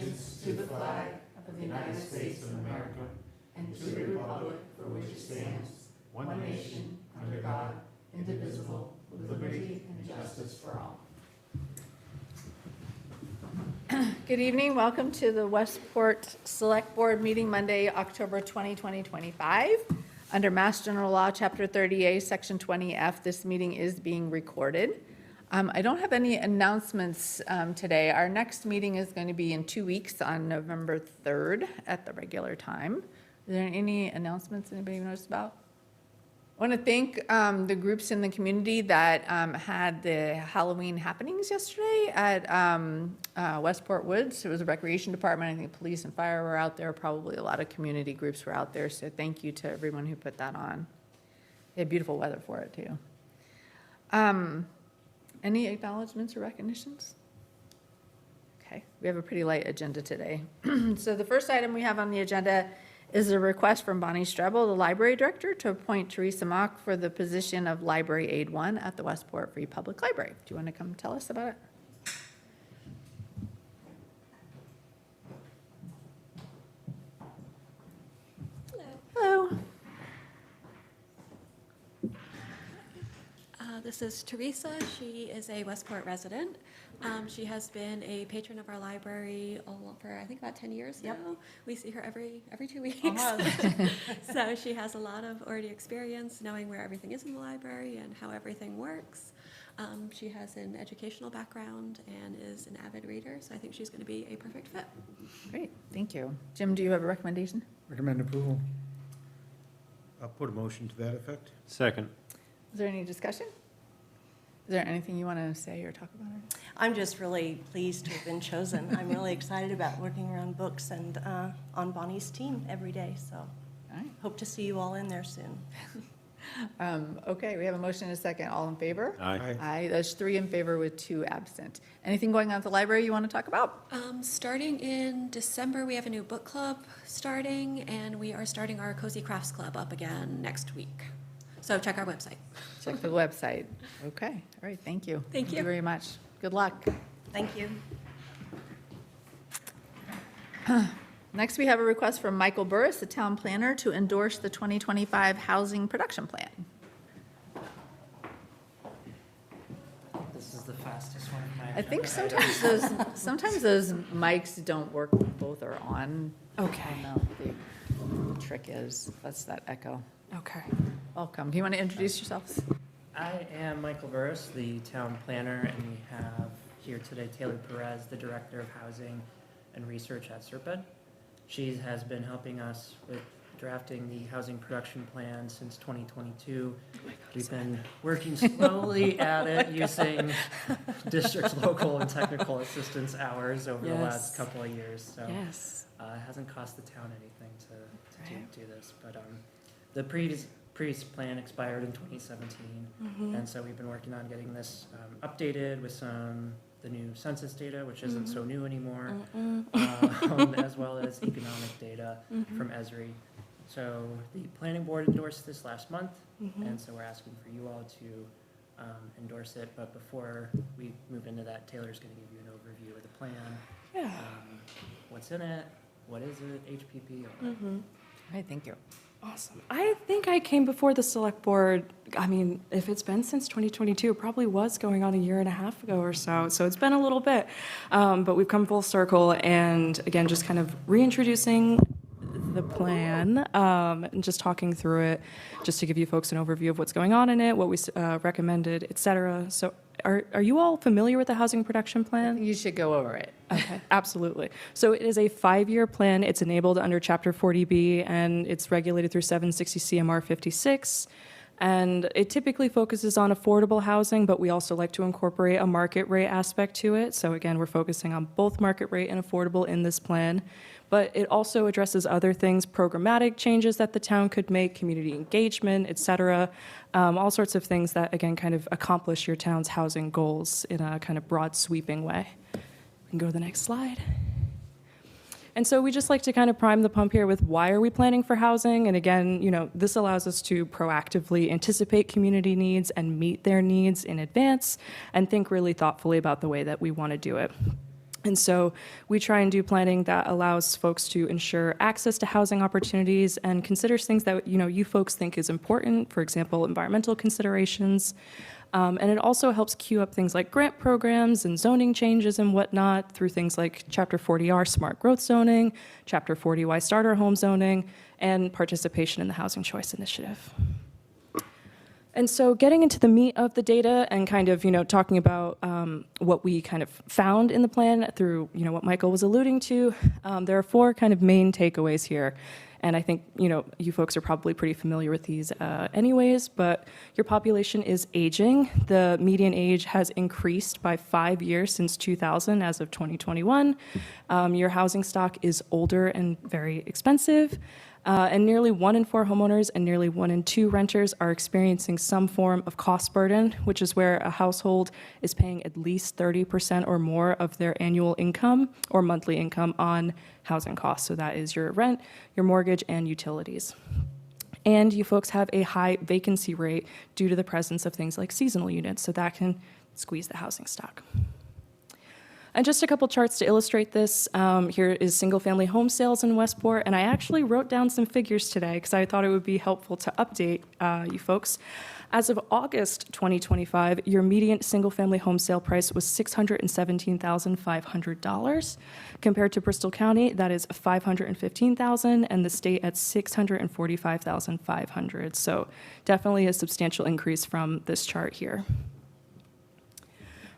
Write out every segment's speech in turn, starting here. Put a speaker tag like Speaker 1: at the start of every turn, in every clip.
Speaker 1: allegiance to the flag of the United States of America and to the republic for which it stands, one nation, under God, indivisible, with liberty and justice for all.
Speaker 2: Good evening. Welcome to the Westport Select Board meeting Monday, October 20, 2025. Under Mass General Law, Chapter 30A, Section 20F, this meeting is being recorded. I don't have any announcements today. Our next meeting is going to be in 2 weeks on November 3rd at the regular time. Are there any announcements anybody noticed about? I want to thank the groups in the community that had the Halloween happenings yesterday at Westport Woods. It was a recreation department. I think police and fire were out there. Probably a lot of community groups were out there. So thank you to everyone who put that on. They had beautiful weather for it too. Any acknowledgements or recognitions? Okay, we have a pretty light agenda today. So the first item we have on the agenda is a request from Bonnie Strebel, the library director, to appoint Teresa Mock for the position of Library Aide 1 at the Westport Free Public Library. Do you want to come tell us about it? Hello.
Speaker 3: This is Teresa. She is a Westport resident. She has been a patron of our library for I think about 10 years now. We see her every 2 weeks. So she has a lot of already experience knowing where everything is in the library and how everything works. She has an educational background and is an avid reader, so I think she's going to be a perfect fit.
Speaker 2: Great, thank you. Jim, do you have a recommendation?
Speaker 4: Recommend approval.
Speaker 5: I'll put a motion to that effect.
Speaker 6: Second.
Speaker 2: Is there any discussion? Is there anything you want to say or talk about?
Speaker 7: I'm just really pleased to have been chosen. I'm really excited about working around books and on Bonnie's team every day, so
Speaker 2: All right.
Speaker 7: hope to see you all in there soon.
Speaker 2: Okay, we have a motion and a second. All in favor?
Speaker 6: Aye.
Speaker 2: Aye, that's 3 in favor with 2 absent. Anything going on at the library you want to talk about?
Speaker 3: Starting in December, we have a new book club starting, and we are starting our Cozy Crafts Club up again next week. So check our website.
Speaker 2: Check the website. Okay, all right, thank you.
Speaker 3: Thank you.
Speaker 2: Very much. Good luck.
Speaker 7: Thank you.
Speaker 2: Next, we have a request from Michael Burris, the town planner, to endorse the 2025 housing production plan.
Speaker 8: This is the fastest one.
Speaker 2: I think sometimes those mics don't work when both are on.
Speaker 8: Okay.
Speaker 2: I don't know what the trick is. That's that echo.
Speaker 8: Okay.
Speaker 2: Welcome. Do you want to introduce yourselves?
Speaker 8: I am Michael Burris, the town planner, and we have here today Taylor Perez, the director of housing and research at Serpent. She has been helping us with drafting the housing production plan since 2022. We've been working slowly at it using district's local and technical assistance hours over the last couple of years. So
Speaker 3: Yes.
Speaker 8: it hasn't cost the town anything to do this, but the previous plan expired in 2017, and so we've been working on getting this updated with the new census data, which isn't so new anymore, as well as economic data from Esri. So the planning board endorsed this last month, and so we're asking for you all to endorse it. But before we move into that, Taylor's going to give you an overview of the plan, what's in it, what is it, HPP, all that.
Speaker 2: All right, thank you.
Speaker 9: Awesome. I think I came before the select board, I mean, if it's been since 2022, it probably was going on a year and a half ago or so. So it's been a little bit, but we've come full circle and again, just kind of reintroducing the plan and just talking through it, just to give you folks an overview of what's going on in it, what we recommended, et cetera. So are you all familiar with the housing production plan?
Speaker 2: You should go over it.
Speaker 9: Okay, absolutely. So it is a 5-year plan. It's enabled under Chapter 40B, and it's regulated through 760 CMR 56. And it typically focuses on affordable housing, but we also like to incorporate a market rate aspect to it. So again, we're focusing on both market rate and affordable in this plan. But it also addresses other things, programmatic changes that the town could make, community engagement, et cetera, all sorts of things that, again, kind of accomplish your town's housing goals in a kind of broad, sweeping way. We can go to the next slide. And so we just like to kind of prime the pump here with why are we planning for housing? And again, this allows us to proactively anticipate community needs and meet their needs in advance and think really thoughtfully about the way that we want to do it. And so we try and do planning that allows folks to ensure access to housing opportunities and considers things that you folks think is important, for example, environmental considerations. And it also helps queue up things like grant programs and zoning changes and whatnot through things like Chapter 40R Smart Growth Zoning, Chapter 40Y Starter Home Zoning, and participation in the Housing Choice Initiative. And so getting into the meat of the data and kind of, talking about what we kind of found in the plan through, what Michael was alluding to, there are 4 kind of main takeaways here. And I think, you folks are probably pretty familiar with these anyways, but your population is aging. The median age has increased by 5 years since 2000 as of 2021. Your housing stock is older and very expensive. And nearly 1 in 4 homeowners and nearly 1 in 2 renters are experiencing some form of cost burden, which is where a household is paying at least 30% or more of their annual income or monthly income on housing costs. So that is your rent, your mortgage, and utilities. And you folks have a high vacancy rate due to the presence of things like seasonal units, so that can squeeze the housing stock. And just a couple charts to illustrate this. Here is single-family home sales in Westport, and I actually wrote down some figures today because I thought it would be helpful to update you folks. As of August 2025, your median single-family home sale price was $617,500. Compared to Bristol County, that is $515,000, and the state at $645,500. So definitely a substantial increase from this chart here.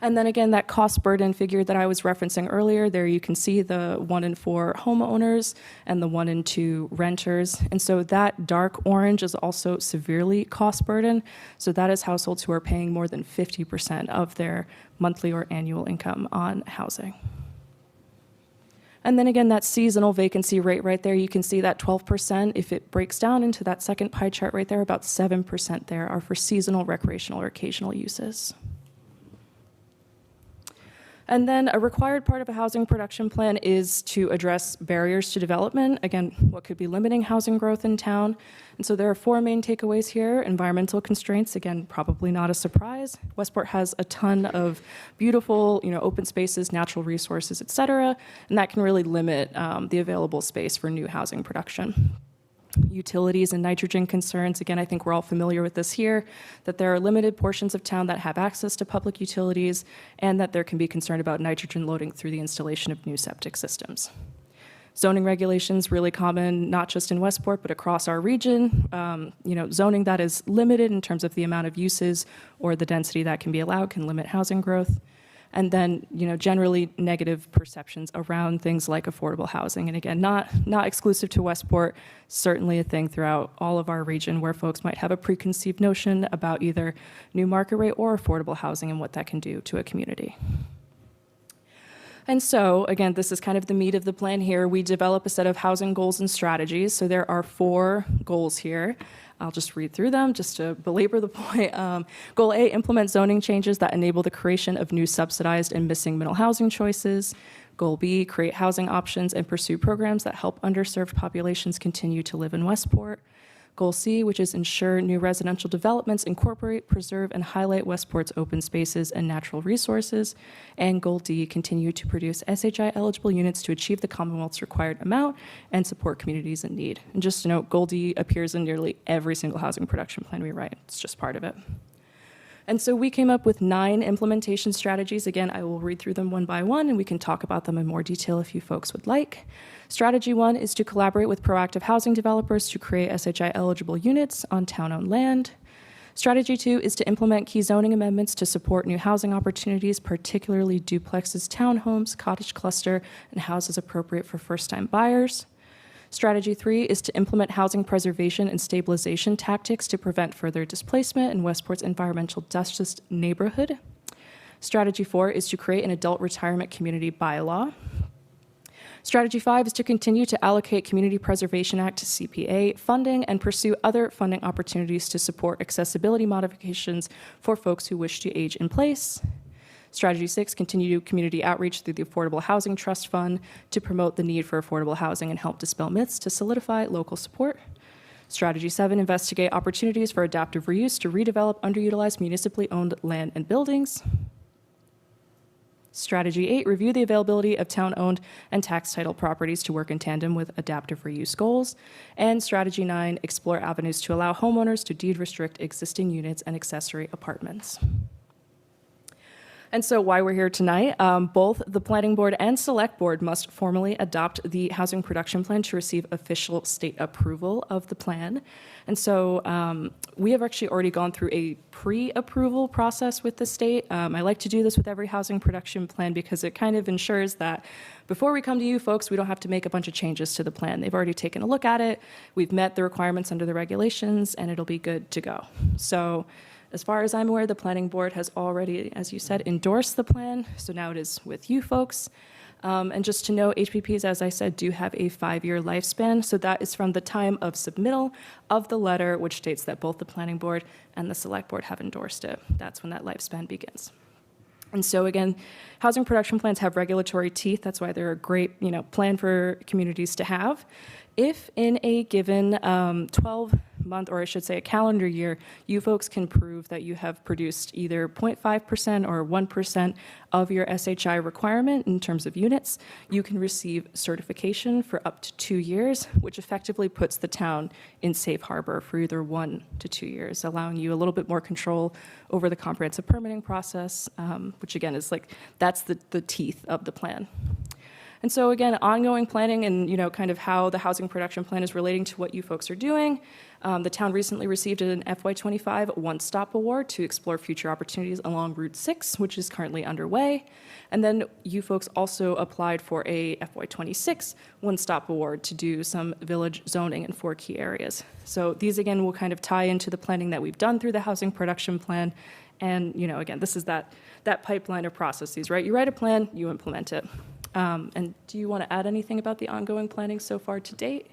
Speaker 9: And then again, that cost burden figure that I was referencing earlier, there you can see the 1 in 4 homeowners and the 1 in 2 renters. And so that dark orange is also severely cost burden. So that is households who are paying more than 50% of their monthly or annual income on housing. And then again, that seasonal vacancy rate right there, you can see that 12%. If it breaks down into that second pie chart right there, about 7% there are for seasonal, recreational, or occasional uses. And then a required part of a housing production plan is to address barriers to development. Again, what could be limiting housing growth in town. And so there are 4 main takeaways here. Environmental constraints, again, probably not a surprise. Westport has a ton of beautiful, open spaces, natural resources, et cetera, and that can really limit the available space for new housing production. Utilities and nitrogen concerns. Again, I think we're all familiar with this here, that there are limited portions of town that have access to public utilities and that there can be concern about nitrogen loading through the installation of new septic systems. Zoning regulations, really common, not just in Westport, but across our region. Zoning that is limited in terms of the amount of uses or the density that can be allowed can limit housing growth. And then, generally negative perceptions around things like affordable housing. And again, not exclusive to Westport, certainly a thing throughout all of our region where folks might have a preconceived notion about either new market rate or affordable housing and what that can do to a community. And so, again, this is kind of the meat of the plan here. We develop a set of housing goals and strategies. So there are 4 goals here. I'll just read through them just to belabor the point. Goal A, implement zoning changes that enable the creation of new subsidized and missing middle housing choices. Goal B, create housing options and pursue programs that help underserved populations continue to live in Westport. Goal C, which is ensure new residential developments incorporate, preserve, and highlight Westport's open spaces and natural resources. And Goal D, continue to produce SHI-eligible units to achieve the Commonwealth's required amount and support communities in need. And just to note, Goal D appears in nearly every single housing production plan we write. It's just part of it. And so we came up with 9 implementation strategies. Again, I will read through them one by one, and we can talk about them in more detail if you folks would like. Strategy 1 is to collaborate with proactive housing developers to create SHI-eligible units on town-owned land. Strategy 2 is to implement key zoning amendments to support new housing opportunities, particularly duplexes, townhomes, cottage cluster, and houses appropriate for first-time buyers. Strategy 3 is to implement housing preservation and stabilization tactics to prevent further displacement in Westport's environmental justice neighborhood. Strategy 4 is to create an adult retirement community bylaw. Strategy 5 is to continue to allocate Community Preservation Act CPA funding and pursue other funding opportunities to support accessibility modifications for folks who wish to age in place. Strategy 6, continue community outreach through the Affordable Housing Trust Fund to promote the need for affordable housing and help dispel myths to solidify local support. Strategy 7, investigate opportunities for adaptive reuse to redevelop underutilized municipally owned land and buildings. Strategy 8, review the availability of town-owned and tax title properties to work in tandem with adaptive reuse goals. And Strategy 9, explore avenues to allow homeowners to deed restrict existing units and accessory apartments. And so why we're here tonight, both the Planning Board and Select Board must formally adopt the Housing Production Plan to receive official state approval of the plan. And so we have actually already gone through a pre-approval process with the state. I like to do this with every housing production plan because it kind of ensures that before we come to you folks, we don't have to make a bunch of changes to the plan. They've already taken a look at it, we've met the requirements under the regulations, and it'll be good to go. So as far as I'm aware, the Planning Board has already, as you said, endorsed the plan, so now it is with you folks. And just to know, HPPs, as I said, do have a 5-year lifespan, so that is from the time of submittal of the letter, which states that both the Planning Board and the Select Board have endorsed it. That's when that lifespan begins. And so again, housing production plans have regulatory teeth. That's why they're a great, plan for communities to have. If in a given 12-month, or I should say a calendar year, you folks can prove that you have produced either 0.5% or 1% of your SHI requirement in terms of units, you can receive certification for up to 2 years, which effectively puts the town in safe harbor for either 1 to 2 years, allowing you a little bit more control over the comprehensive permitting process, which again is that's the teeth of the plan. And so again, ongoing planning and, kind of how the housing production plan is relating to what you folks are doing. The town recently received an FY25 one-stop award to explore future opportunities along Route 6, which is currently underway. And then you folks also applied for a FY26 one-stop award to do some village zoning in 4 key areas. So these again will kind of tie into the planning that we've done through the housing production plan. And, again, this is that pipeline of processes, right? You write a plan, you implement it. And do you want to add anything about the ongoing planning so far to date?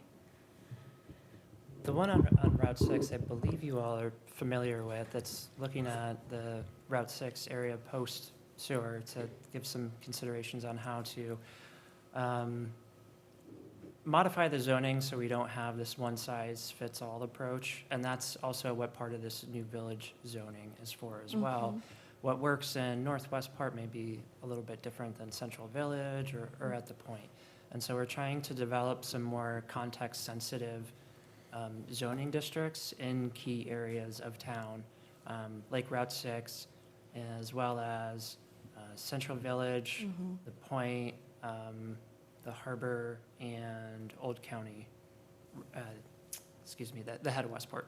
Speaker 8: The one on Route 6, I believe you all are familiar with, it's looking at the Route 6 area post-sewer to give some considerations on how to modify the zoning so we don't have this one-size-fits-all approach. And that's also what part of this new village zoning is for as well. What works in Northwest Part may be a little bit different than Central Village or at the Point. And so we're trying to develop some more context-sensitive zoning districts in key areas of town, like Route 6, as well as Central Village, the Point, the Harbor, and Old County, the head of Westport.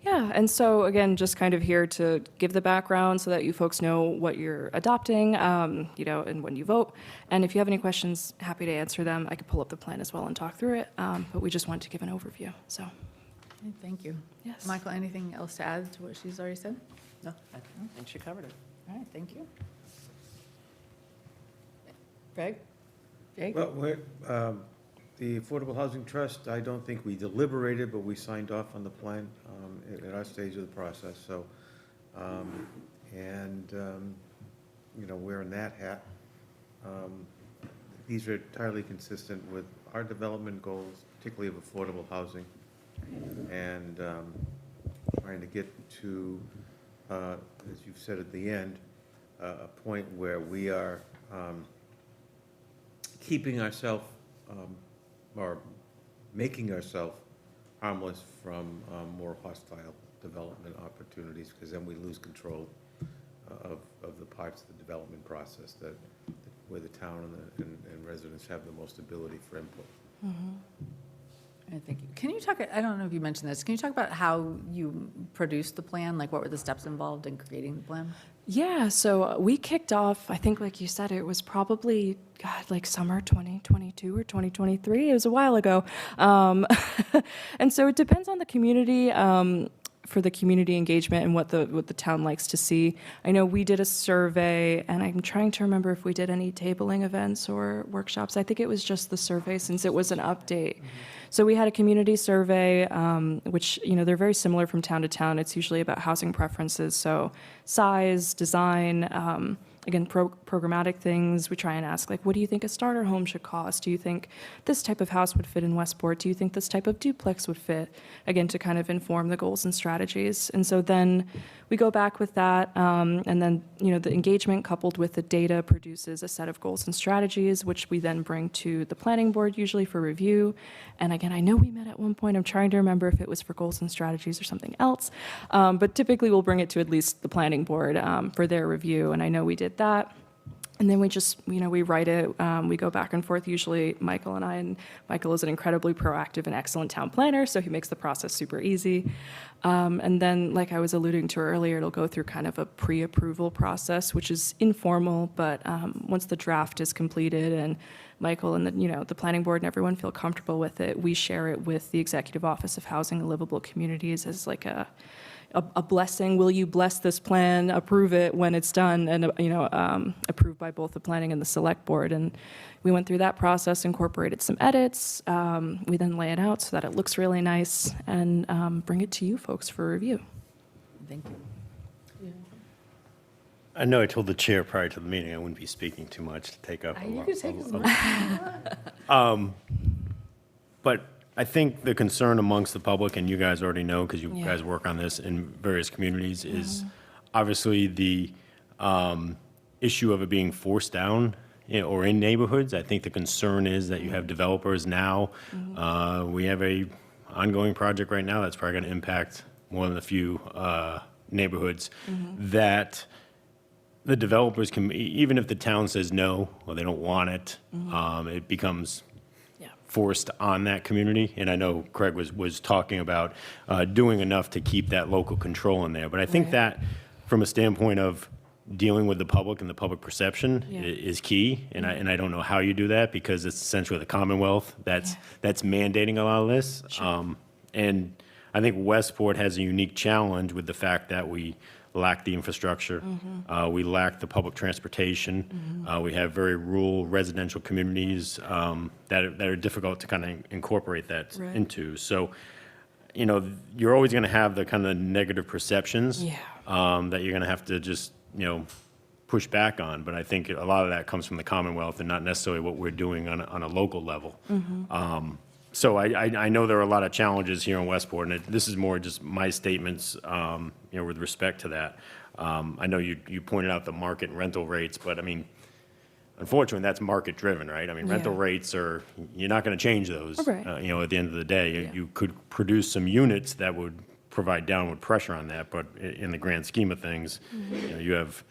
Speaker 9: Yeah, and so again, just kind of here to give the background so that you folks know what you're adopting, and when you vote. And if you have any questions, happy to answer them. I could pull up the plan as well and talk through it, but we just wanted to give an overview, so.
Speaker 2: Okay, thank you.
Speaker 9: Yes.
Speaker 2: Michael, anything else to add to what she's already said?
Speaker 8: No, I think she covered it.
Speaker 2: All right, thank you. Greg? Jake?
Speaker 5: Well, the Affordable Housing Trust, I don't think we deliberated, but we signed off on the plan at our stage of the process, so, wearing that hat. These are entirely consistent with our development goals, particularly of affordable housing, and trying to get to, as you've said at the end, a point where we are keeping ourselves or making ourselves harmless from more hostile development opportunities, because then we lose control of the parts of the development process where the town and residents have the most ability for input.
Speaker 2: All right, thank you. Can you talk, I don't know if you mentioned this, can you talk about how you produced the plan? Like, what were the steps involved in creating the plan?
Speaker 9: Yeah, so we kicked off, I think like you said, it was probably, summer 2022 or 2023. It was a while ago. And so it depends on the community, for the community engagement and what the town likes to see. I know we did a survey, and I'm trying to remember if we did any tabling events or workshops. I think it was just the survey since it was an update. So we had a community survey, which, they're very similar from town to town. It's usually about housing preferences, so size, design, again, programmatic things. We try and ask, like, what do you think a starter home should cost? Do you think this type of house would fit in Westport? Do you think this type of duplex would fit? Again, to kind of inform the goals and strategies. And so then we go back with that, and then, the engagement coupled with the data produces a set of goals and strategies, which we then bring to the planning board, usually for review. And again, I know we met at one point. I'm trying to remember if it was for goals and strategies or something else. But typically we'll bring it to at least the planning board for their review. And I know we did that. And then we just, we write it, we go back and forth, usually Michael and I, and Michael is an incredibly proactive and excellent town planner, so he makes the process super easy. And then, like I was alluding to earlier, it'll go through kind of a pre-approval process, which is informal, but once the draft is completed and Michael and the planning board and everyone feel comfortable with it, we share it with the Executive Office of Housing and Livable Communities as like a blessing. Will you bless this plan, approve it when it's done, and approved by both the planning and the select board. And we went through that process, incorporated some edits. We then lay it out so that it looks really nice, and bring it to you folks for review.
Speaker 2: Thank you.
Speaker 4: I know I told the chair prior to the meeting I wouldn't be speaking too much to take up a
Speaker 2: You
Speaker 4: lot.
Speaker 2: could take as much.
Speaker 4: But I think the concern amongst the public, and you guys already know because you
Speaker 9: Yeah.
Speaker 4: guys work on this in various communities, is obviously the issue of it being forced down, or in neighborhoods. I think the concern is that you have developers now. We have a ongoing project right now that's probably going to impact more than a few neighborhoods that the developers can, even if the town says no or they don't want it, it becomes forced on that community. And I know Craig was talking about doing enough to keep that local control in there. But I think that from a standpoint of dealing with the public and the public perception is key. And I don't know how you do that because it's essentially the Commonwealth that's mandating a lot of this. And I think Westport has a unique challenge with the fact that we lack the infrastructure. We lack the public transportation. We have very rural residential communities that are difficult to kind of incorporate that into. So, you're always going to have the kind of negative perceptions that you're going to have to just, push back on. But I think a lot of that comes from the Commonwealth and not necessarily what we're doing on a local level. So I know there are a lot of challenges here in Westport, and this is more just my statements, with respect to that. I know you pointed out the market and rental rates, but I mean, unfortunately, that's market driven, right? I mean, rental rates you're not going to change those.
Speaker 9: Right.
Speaker 4: At the end of the day, you could produce some units that would provide downward pressure on that, but in the grand scheme of things, you have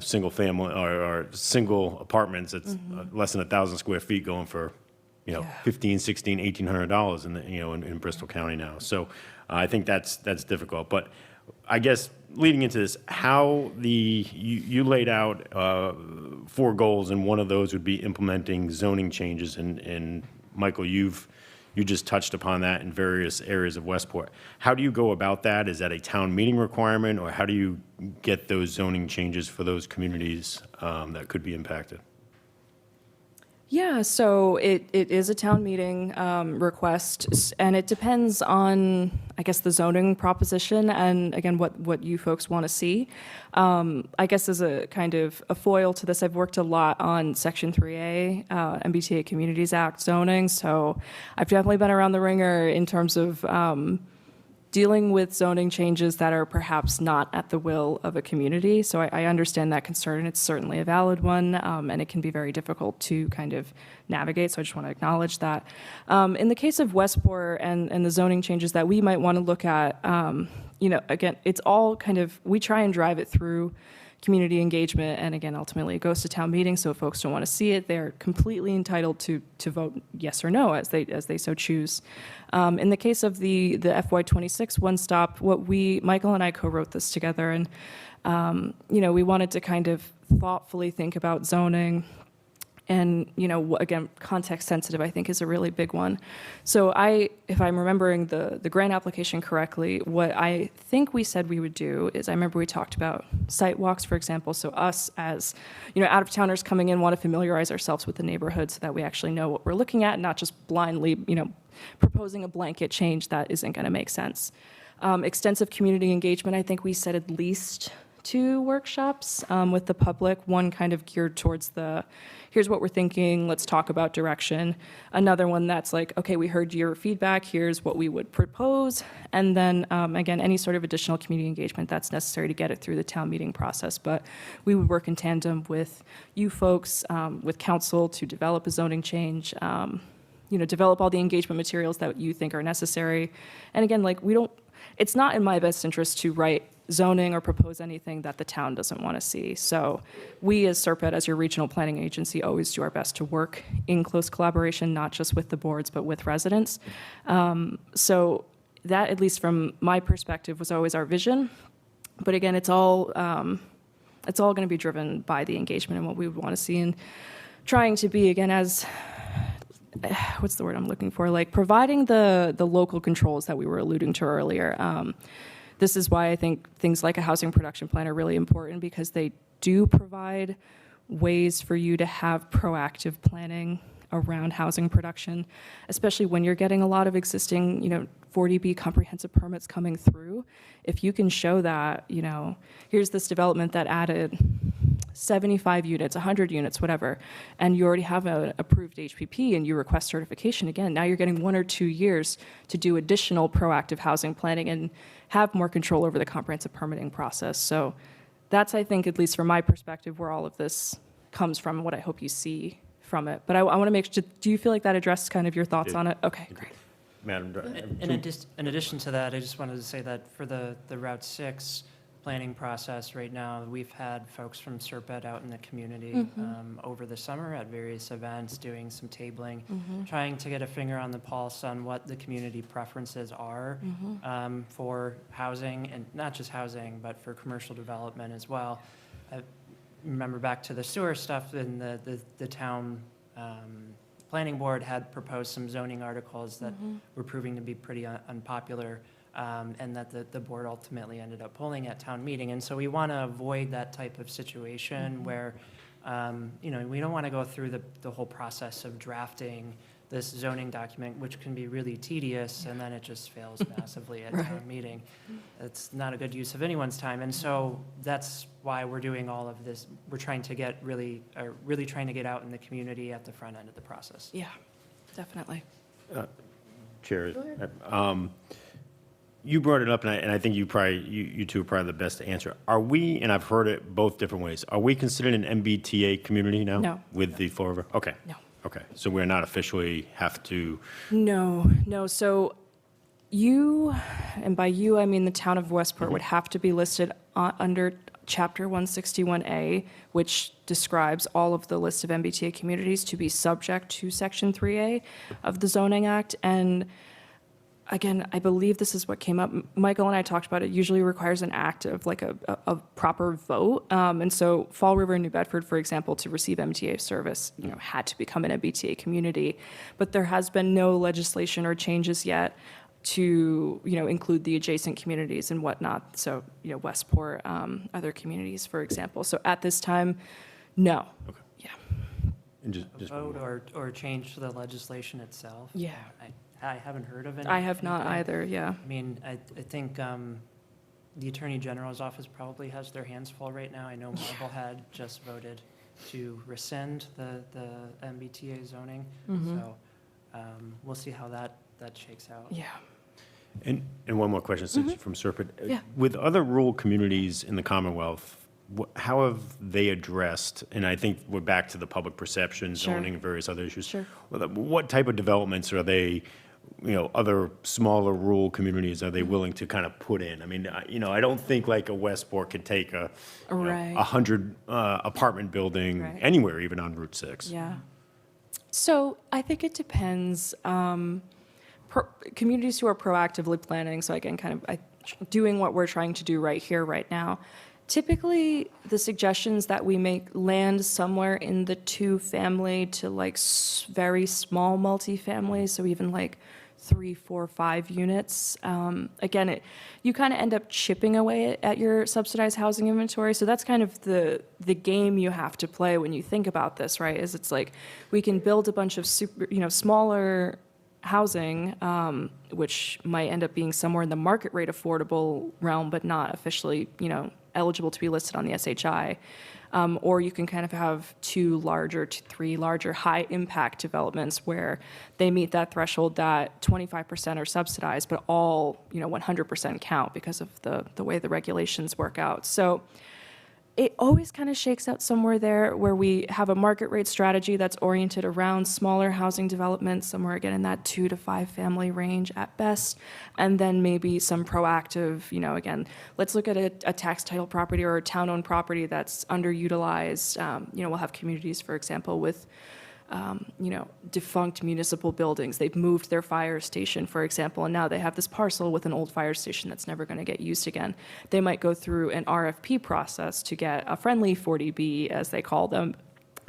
Speaker 4: single family or single apartments that's less than 1,000 square feet going for $1,500, $1,600, $1,800 in Bristol County now. So I think that's difficult. But I guess leading into this, how you laid out 4 goals, and one of those would be implementing zoning changes. And Michael, you just touched upon that in various areas of Westport. How do you go about that? Is that a town meeting requirement, or how do you get those zoning changes for those communities that could be impacted?
Speaker 9: Yeah, so it is a town meeting request, and it depends on, I guess, the zoning proposition and, again, what you folks want to see. I guess as a kind of a foil to this, I've worked a lot on Section 3A, MBTA Communities Act zoning, so I've definitely been around the ringer in terms of dealing with zoning changes that are perhaps not at the will of a community. So I understand that concern. It's certainly a valid one, and it can be very difficult to kind of navigate. So I just want to acknowledge that. In the case of Westport and the zoning changes that we might want to look at, again, it's all kind of, we try and drive it through community engagement, and again, ultimately it goes to town meeting, so if folks don't want to see it, they're completely entitled to vote yes or no as they so choose. In the case of the FY26 One Stop, Michael and I co-wrote this together, and we wanted to kind of thoughtfully think about zoning. And, again, context sensitive, I think, is a really big one. So if I'm remembering the grant application correctly, what I think we said we would do is, I remember we talked about site walks, for example. So us as, out-of-towners coming in want to familiarize ourselves with the neighborhood so that we actually know what we're looking at, not just blindly, proposing a blanket change that isn't going to make sense. Extensive community engagement, I think we said at least two workshops with the public, one kind of geared towards the, here's what we're thinking, let's talk about direction. Another one that's like, okay, we heard your feedback, here's what we would propose. And then, again, any sort of additional community engagement that's necessary to get it through the town meeting process. But we would work in tandem with you folks, with council to develop a zoning change, develop all the engagement materials that you think are necessary. And again, like, it's not in my best interest to write zoning or propose anything that the town doesn't want to see. So we as SERPET, as your regional planning agency, always do our best to work in close collaboration, not just with the boards, but with residents. So that, at least from my perspective, was always our vision. But again, it's all going to be driven by the engagement and what we would want to see, and trying to be, again, as what's the word I'm looking for? Like, providing the local controls that we were alluding to earlier. This is why I think things like a housing production plan are really important, because they do provide ways for you to have proactive planning around housing production, especially when you're getting a lot of existing, 40B comprehensive permits coming through. If you can show that, here's this development that added 75 units, 100 units, whatever, and you already have an approved HPP and you request certification, again, now you're getting 1 or 2 years to do additional proactive housing planning and have more control over the comprehensive permitting process. So that's, I think, at least from my perspective, where all of this comes from and what I hope you see from it. But I want to make sure, do you feel like that addressed kind of your thoughts on it? Okay, great.
Speaker 4: Madam
Speaker 8: In addition to that, I just wanted to say that for the Route 6 planning process right now, we've had folks from SERPET out in the community over the summer at various events, doing some tabling, trying to get a finger on the pulse on what the community preferences are for housing, and not just housing, but for commercial development as well. I remember back to the sewer stuff, and the town planning board had proposed some zoning articles that were proving to be pretty unpopular, and that the board ultimately ended up pulling at town meeting. And so we want to avoid that type of situation where, we don't want to go through the whole process of drafting this zoning document, which can be really tedious, and then it just fails massively at town meeting. It's not a good use of anyone's time. And so that's why we're doing all of this. We're trying to get really trying to get out in the community at the front end of the process.
Speaker 9: Yeah, definitely.
Speaker 4: Chair, you brought it up, and I think you two are probably the best to answer. Are we, and I've heard it both different ways, are we considered an MBTA community now?
Speaker 9: No.
Speaker 4: With the Fall River? Okay.
Speaker 9: No.
Speaker 4: Okay, so we're not officially have to,
Speaker 9: No. So you, and by you, I mean the town of Westport, would have to be listed under Chapter 161A, which describes all of the list of MBTA communities to be subject to Section 3A of the Zoning Act. And again, I believe this is what came up. Michael and I talked about it. Usually requires an act of like a proper vote. And so Fall River and New Bedford, for example, to receive MTA service, had to become an MBTA community. But there has been no legislation or changes yet to, include the adjacent communities and whatnot. So, Westport, other communities, for example. So at this time, no.
Speaker 4: Okay.
Speaker 9: Yeah.
Speaker 4: and just one
Speaker 8: Vote
Speaker 4: more.
Speaker 8: or change to the legislation itself.
Speaker 9: Yeah.
Speaker 8: I haven't heard of any.
Speaker 9: I have not
Speaker 8: anything.
Speaker 9: either, yeah.
Speaker 8: I mean, I think the Attorney General's office probably has their hands full right now. I know Marblehead just voted to rescind the MBTA zoning. So we'll see how that shakes out.
Speaker 9: Yeah.
Speaker 4: And one more question, since you're from Serpent.
Speaker 9: Yeah.
Speaker 4: With other rural communities in the Commonwealth, how have they addressed, and I think we're back to the public perception,
Speaker 9: Sure.
Speaker 4: zoning, and various other issues.
Speaker 9: Sure.
Speaker 4: What type of developments are they, other smaller rural communities are they willing to kind of put in? I mean, I don't think like a Westport could take a
Speaker 9: Right.
Speaker 4: 100 apartment building
Speaker 9: Right.
Speaker 4: anywhere, even on Route 6.
Speaker 9: Yeah. So I think it depends. Communities who are proactively planning, so again, kind of doing what we're trying to do right here, right now, typically the suggestions that we make land somewhere in the 2-family to like very small multifamily, so even like 3, 4, 5 units. Again, you kind of end up chipping away at your subsidized housing inventory. So that's kind of the game you have to play when you think about this, right? Is it's like we can build a bunch of smaller housing, which might end up being somewhere in the market rate affordable realm, but not officially, eligible to be listed on the SHI. Or you can kind of have 2 larger to 3 larger high-impact developments where they meet that threshold that 25% are subsidized, but all, 100% count because of the way the regulations work out. So it always kind of shakes out somewhere there where we have a market rate strategy that's oriented around smaller housing developments, somewhere again in that 2 to 5 family range at best, and then maybe some proactive, again, let's look at a tax title property or a town-owned property that's underutilized. We'll have communities, for example, with defunct municipal buildings. They've moved their fire station, for example, and now they have this parcel with an old fire station that's never going to get used again. They might go through an RFP process to get a friendly 40B, as they call them,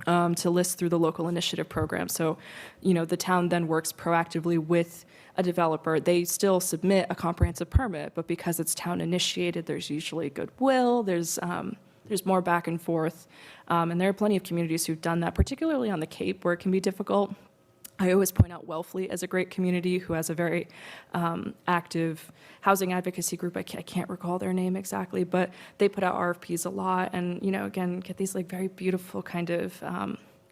Speaker 9: to list through the local initiative program. So, the town then works proactively with a developer. They still submit a comprehensive permit, but because it's town initiated, there's usually goodwill. There's more back and forth. And there are plenty of communities who've done that, particularly on the Cape, where it can be difficult. I always point out Wellfleet as a great community who has a very active housing advocacy group. I can't recall their name exactly, but they put out RFPs a lot and, again, get these like very beautiful kind of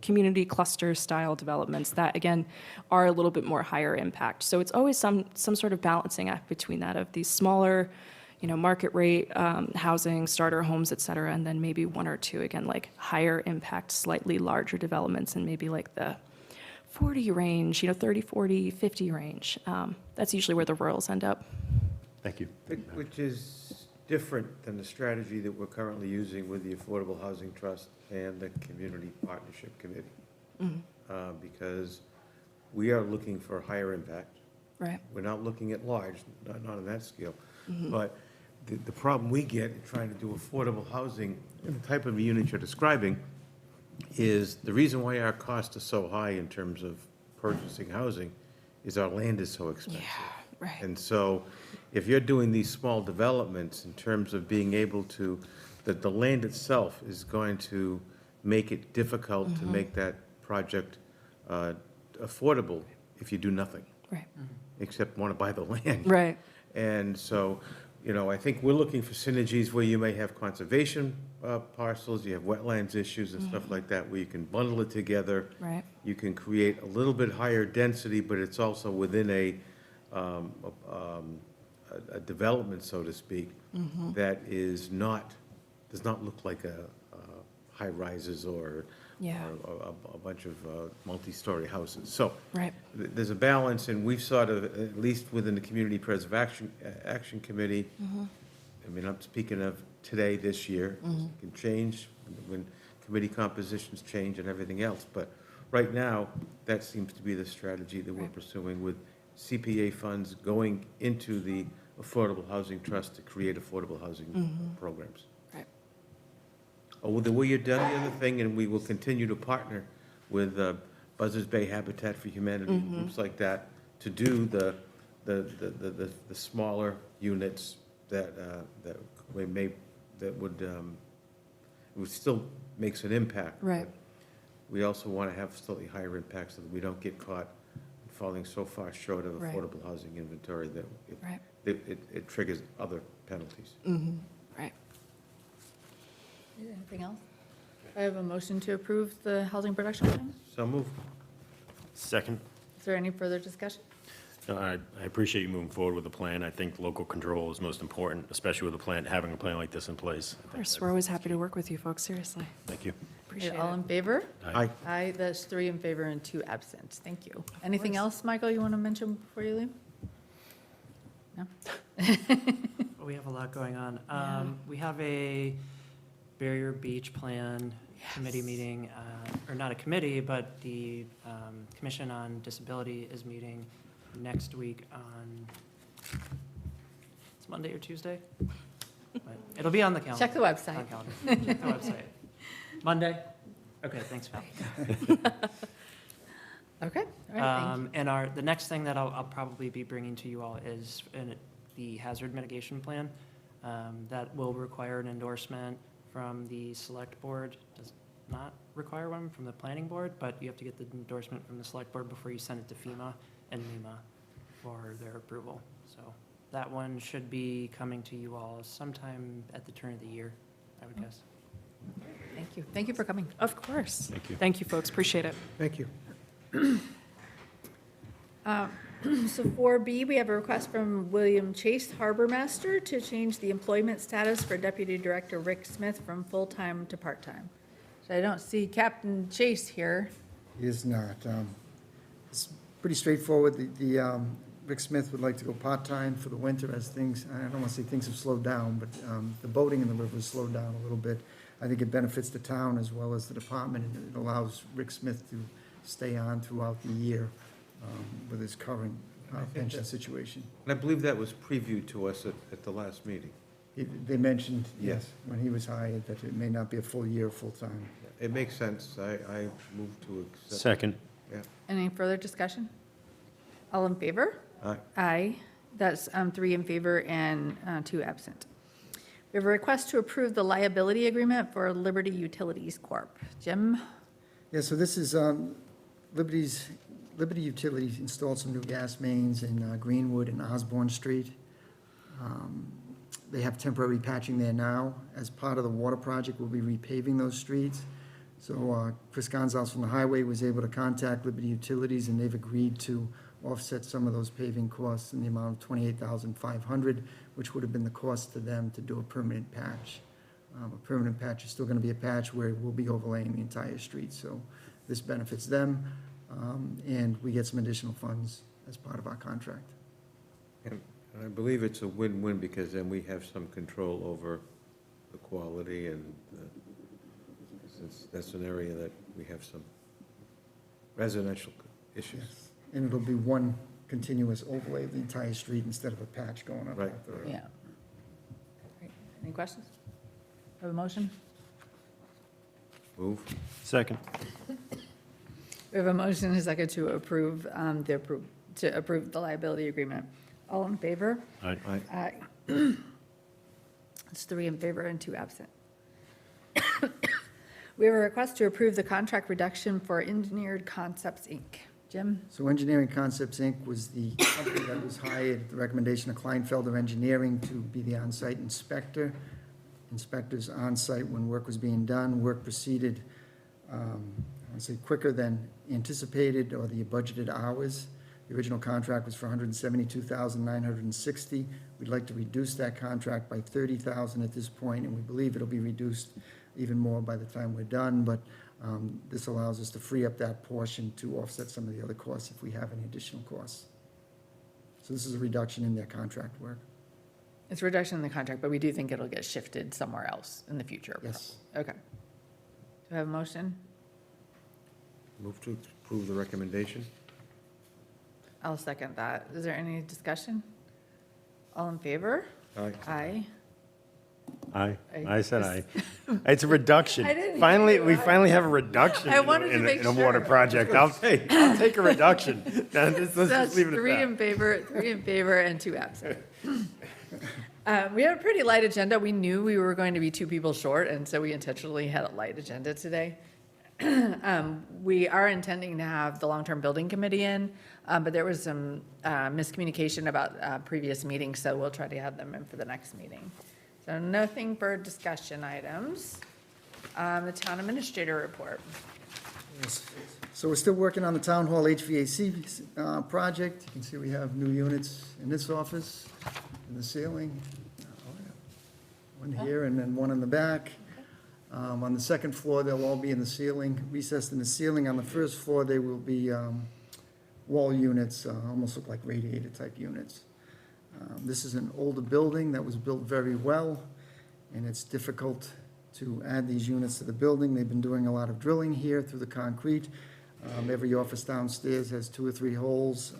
Speaker 9: community cluster style developments that, again, are a little bit more higher impact. So it's always some sort of balancing act between that of these smaller, market rate housing, starter homes, et cetera, and then maybe 1 or 2, again, like higher impact, slightly larger developments and maybe like the 40 range, 30, 40, 50 range. That's usually where the rurals end up.
Speaker 4: Thank you.
Speaker 5: Which is different than the strategy that we're currently using with the Affordable Housing Trust and the Community Partnership Committee. Because we are looking for higher impact.
Speaker 9: Right.
Speaker 5: We're not looking at large, not on that scale. But the problem we get in trying to do affordable housing, and the type of unit you're describing, is the reason why our costs are so high in terms of purchasing housing is our land is so expensive.
Speaker 9: Right.
Speaker 5: And so if you're doing these small developments in terms of being able to, that the land itself is going to make it difficult to make that project affordable if you do nothing,
Speaker 9: Right.
Speaker 5: except want to buy the land.
Speaker 9: Right.
Speaker 5: And so, I think we're looking for synergies where you may have conservation parcels, you have wetlands issues and stuff like that, where you can bundle it together.
Speaker 9: Right.
Speaker 5: You can create a little bit higher density, but it's also within a development, so to speak, that does not look like a high rises or
Speaker 9: Yeah.
Speaker 5: a bunch of multi-story houses. So
Speaker 9: Right.
Speaker 5: there's a balance, and we've sort of, at least within the Community Preservation Action Committee, I mean, I'm speaking of today, this year, it can change when committee compositions change and everything else, but right now, that seems to be the strategy that we're pursuing with CPA funds going into the Affordable Housing Trust to create affordable housing programs.
Speaker 9: Right.
Speaker 5: Oh, well, the way you've done the other thing, and we will continue to partner with Buzzards Bay Habitat for Humanity, groups like that, to do the smaller units that would still makes an impact.
Speaker 9: Right.
Speaker 5: but We also want to have slightly higher impact so that we don't get caught falling so far short of
Speaker 9: Right.
Speaker 5: affordable housing inventory that
Speaker 9: Right.
Speaker 5: it triggers other penalties.
Speaker 9: Right.
Speaker 2: Anything else? I have a motion to approve the housing production plan.
Speaker 5: So move.
Speaker 4: Second.
Speaker 2: Is there any further discussion?
Speaker 4: No, I appreciate you moving forward with the plan. I think local control is most important, especially with having a plan like this in place.
Speaker 9: Of course, we're always happy to work with you folks, seriously.
Speaker 4: Thank you.
Speaker 9: Appreciate
Speaker 2: All
Speaker 9: it.
Speaker 2: in favor?
Speaker 5: Aye.
Speaker 2: Aye, that's 3 in favor and 2 absent. Thank you. Anything else, Michael, you want to mention before you leave? No?
Speaker 8: We have a lot going on.
Speaker 2: Yeah.
Speaker 8: We have a Barrier Beach Plan committee meeting, or not a committee, but the Commission on Disability is meeting next week on, it's Monday or Tuesday? But it'll be on the calendar.
Speaker 2: Check the website.
Speaker 8: On calendar. Check the website. Monday? Okay, thanks, Val.
Speaker 2: Okay, all right, thank you.
Speaker 8: And the next thing that I'll probably be bringing to you all is the hazard mitigation plan. That will require an endorsement from the select board. Does not require one from the planning board, but you have to get the endorsement from the select board before you send it to FEMA and NEMA for their approval. So that one should be coming to you all sometime at the turn of the year. I would guess.
Speaker 2: Thank you. Thank you for coming.
Speaker 9: Of course.
Speaker 4: Thank you.
Speaker 9: Thank you, folks. Appreciate it.
Speaker 5: Thank you.
Speaker 2: So 4B, we have a request from William Chase, Harbor Master, to change the employment status for Deputy Director Rick Smith from full-time to part-time. So I don't see Captain Chase here.
Speaker 6: He is not. It's pretty straightforward. Rick Smith would like to go part-time for the winter as things, I don't want to say things have slowed down, but the boating in the river has slowed down a little bit. I think it benefits the town as well as the department, and it allows Rick Smith to stay on throughout the year with his current pension situation.
Speaker 5: And I believe that was previewed to us at the last meeting.
Speaker 6: They mentioned,
Speaker 5: Yes.
Speaker 6: when he was hired, that it may not be a full year, full-time.
Speaker 5: It makes sense. I move to accept.
Speaker 4: Second.
Speaker 5: Yeah.
Speaker 2: Any further discussion? All in favor?
Speaker 5: Aye.
Speaker 2: Aye. That's 3 in favor and 2 absent. We have a request to approve the liability agreement for Liberty Utilities Corp. Jim?
Speaker 6: Yeah, so this is Liberty Utilities installed some new gas mains in Greenwood and Osborne Street. They have temporary patching there now. As part of the water project, we'll be repaving those streets. So Chris Gonzalez from the highway was able to contact Liberty Utilities, and they've agreed to offset some of those paving costs in the amount of $28,500, which would have been the cost to them to do a permanent patch. A permanent patch is still going to be a patch where we'll be overlaying the entire street. So this benefits them, and we get some additional funds as part of our contract.
Speaker 5: And I believe it's a win-win because then we have some control over the quality and since that's an area that we have some residential issues.
Speaker 6: Yes. And it'll be one continuous overlay of the entire street instead of a patch going up.
Speaker 5: Right.
Speaker 6: after.
Speaker 2: Yeah. Great. Any questions? Have a motion?
Speaker 5: Move.
Speaker 4: Second.
Speaker 2: We have a motion and a second to approve the liability agreement. All in favor?
Speaker 4: Aye.
Speaker 5: Aye.
Speaker 2: Aye. It's 3 in favor and 2 absent. We have a request to approve the contract reduction for Engineered Concepts, Inc. Jim?
Speaker 6: So Engineering Concepts, Inc. was the company that was hired at the recommendation of Kleinfelder Engineering to be the on-site inspector. Inspectors on-site when work was being done. Work proceeded, I would say, quicker than anticipated or the budgeted hours. The original contract was for $172,960. We'd like to reduce that contract by $30,000 at this point, and we believe it'll be reduced even more by the time we're done, but this allows us to free up that portion to offset some of the other costs if we have any additional costs. So this is a reduction in their contract work.
Speaker 2: It's a reduction in the contract, but we do think it'll get shifted somewhere else in the future.
Speaker 6: Yes.
Speaker 2: Okay. Do I have a motion?
Speaker 5: Move to approve the recommendation.
Speaker 2: I'll second that. Is there any discussion? All in favor?
Speaker 5: Aye.
Speaker 2: Aye.
Speaker 4: Aye. I said aye.
Speaker 2: I-
Speaker 4: It's a reduction.
Speaker 2: I didn't hear
Speaker 4: Finally,
Speaker 2: you.
Speaker 4: we finally have a reduction
Speaker 2: I wanted to
Speaker 4: in
Speaker 2: make
Speaker 4: a water
Speaker 2: sure.
Speaker 4: project. I'll take a reduction. Let's
Speaker 2: That's
Speaker 4: just leave it
Speaker 2: 3
Speaker 4: at
Speaker 2: in favor, and 2 absent. We have a pretty light agenda. We knew we were going to be 2 people short, and so we intentionally had a light agenda today. We are intending to have the long-term building committee in, but there was some miscommunication about previous meetings, so we'll try to have them in for the next meeting. So nothing for discussion items. The town administrator report.
Speaker 6: So we're still working on the Town Hall HVAC project. You can see we have new units in this office, in the ceiling. One here and then one in the back. On the second floor, they'll all be in the ceiling, recessed in the ceiling. On the first floor, they will be wall units, almost look like radiator type units. This is an older building that was built very well, and it's difficult to add these units to the building. They've been doing a lot of drilling here through the concrete. Every office downstairs has 2 or 3 holes.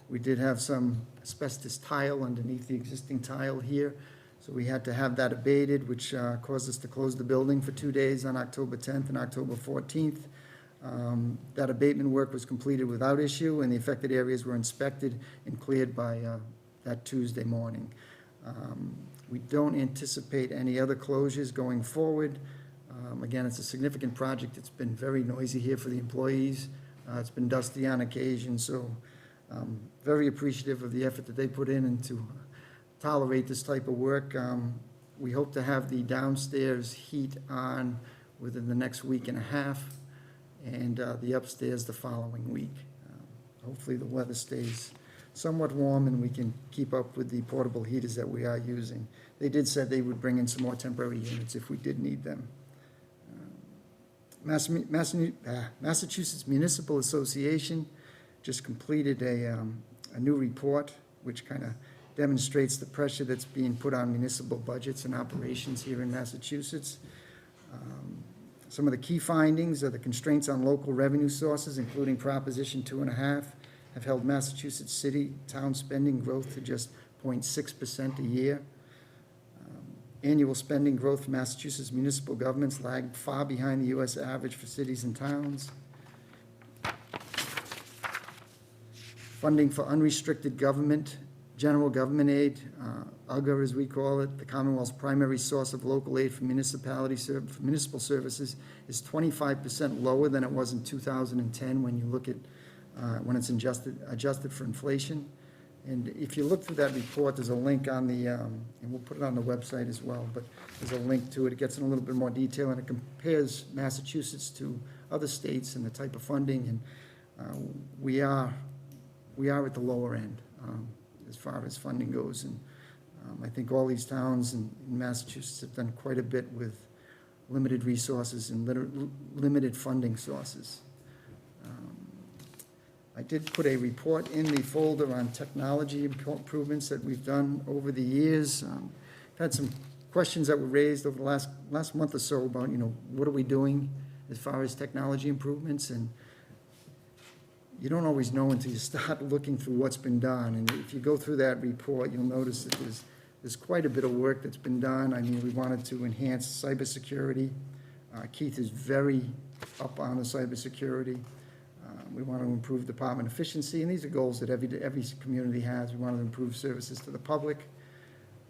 Speaker 6: We did have some asbestos tile underneath the existing tile here, so we had to have that abated, which caused us to close the building for 2 days on October 10th and October 14th. That abatement work was completed without issue, and the affected areas were inspected and cleared by that Tuesday morning. We don't anticipate any other closures going forward. Again, it's a significant project. It's been very noisy here for the employees. It's been dusty on occasion, so very appreciative of the effort that they put in and to tolerate this type of work. We hope to have the downstairs heat on within the next week and a half, and the upstairs the following week. Hopefully, the weather stays somewhat warm and we can keep up with the portable heaters that we are using. They did say they would bring in some more temporary units if we did need them. Massachusetts Municipal Association just completed a new report, which kind of demonstrates the pressure that's being put on municipal budgets and operations here in Massachusetts. Some of the key findings are the constraints on local revenue sources, including Proposition 2.5, have held Massachusetts city town spending growth to just 0.6% a year. Annual spending growth for Massachusetts municipal governments lagged far behind the U.S. average for cities and towns. Funding for unrestricted government, general government aid, UGA as we call it, the Commonwealth's primary source of local aid for municipal services, is 25% lower than it was in 2010 when you look at when it's adjusted for inflation. And if you look through that report, there's a link on the, and we'll put it on the website as well, but there's a link to it. It gets in a little bit more detail, and it compares Massachusetts to other states and the type of funding, and we are at the lower end as far as funding goes. And I think all these towns in Massachusetts have done quite a bit with limited resources and limited funding sources. I did put a report in the folder on technology improvements that we've done over the years. I've had some questions that were raised over the last month or so about, what are we doing as far as technology improvements? And you don't always know until you start looking through what's been done. And if you go through that report, you'll notice that there's quite a bit of work that's been done. I mean, we wanted to enhance cybersecurity. Keith is very up on the cybersecurity. We want to improve department efficiency, and these are goals that every community has. We want to improve services to the public.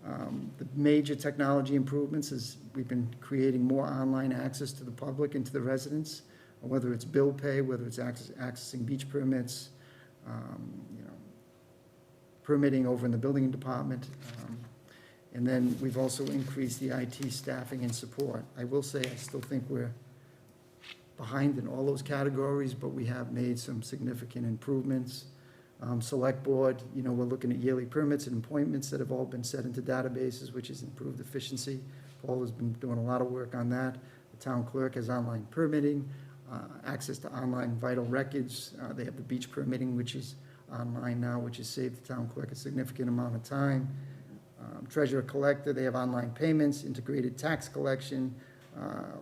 Speaker 6: The major technology improvements is we've been creating more online access to the public and to the residents, whether it's bill pay, whether it's accessing beach permits, permitting over in the building department. And then we've also increased the IT staffing and support. I will say I still think we're behind in all those categories, but we have made some significant improvements. Select board, we're looking at yearly permits and appointments that have all been set into databases, which has improved efficiency. Paul has been doing a lot of work on that. The town clerk has online permitting, access to online vital records. They have the beach permitting, which is online now, which has saved the town clerk a significant amount of time. Treasurer collector, they have online payments, integrated tax collection,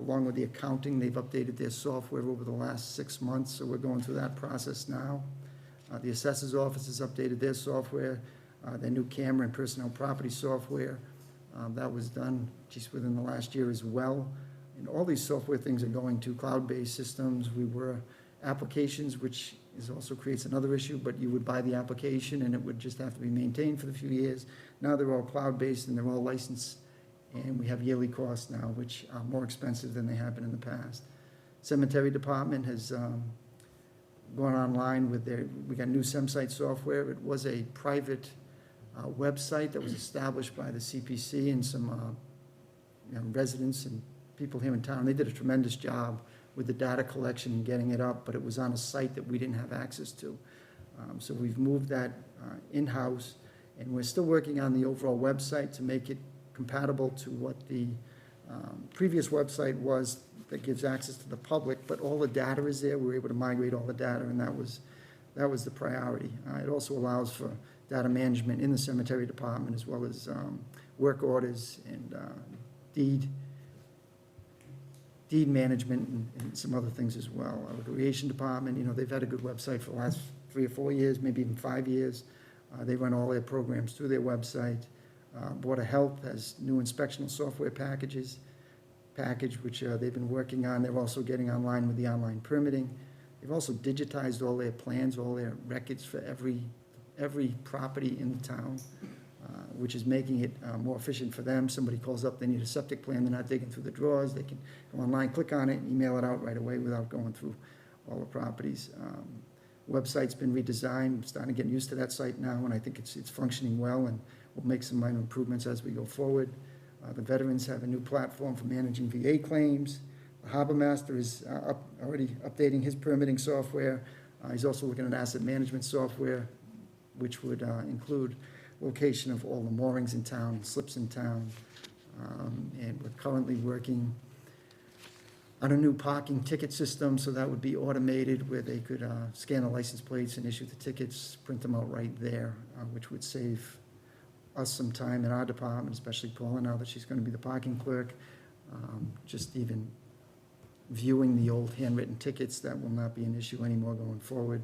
Speaker 6: along with the accounting. They've updated their software over the last 6 months, so we're going through that process now. The assessor's office has updated their software, their new camera and personnel property software. That was done just within the last year as well. And all these software things are going to cloud-based systems. We were applications, which also creates another issue, but you would buy the application and it would just have to be maintained for a few years. Now they're all cloud-based and they're all licensed, and we have yearly costs now, which are more expensive than they have been in the past. Cemetery department has gone online with we got new SemSite software. It was a private website that was established by the CPC and some residents and people here in town. They did a tremendous job with the data collection and getting it up, but it was on a site that we didn't have access to. So we've moved that in-house, and we're still working on the overall website to make it compatible to what the previous website was that gives access to the public, but all the data is there. We're able to migrate all the data, and that was the priority. It also allows for data management in the cemetery department, as well as work orders and deed management and some other things as well. Our recreation department, they've had a good website for the last 3 or 4 years, maybe even 5 years. They run all their programs through their website. Board of Health has new inspectional software package, which they've been working on. They're also getting online with the online permitting. They've also digitized all their plans, all their records for every property in the town, which is making it more efficient for them. Somebody calls up, they need a septic plan, they're not digging through the drawers. They can go online, click on it, and email it out right away without going through all the properties. Website's been redesigned. I'm starting to get used to that site now, and I think it's functioning well, and we'll make some minor improvements as we go forward. The veterans have a new platform for managing VA claims. The Harbor Master is already updating his permitting software. He's also looking at asset management software, which would include location of all the moorings in town, slips in town. And we're currently working on a new parking ticket system, so that would be automated, where they could scan the license plates and issue the tickets, print them out right there, which would save us some time in our department, especially Paula, now that she's going to be the parking clerk. Just even viewing the old handwritten tickets, that will not be an issue anymore going forward.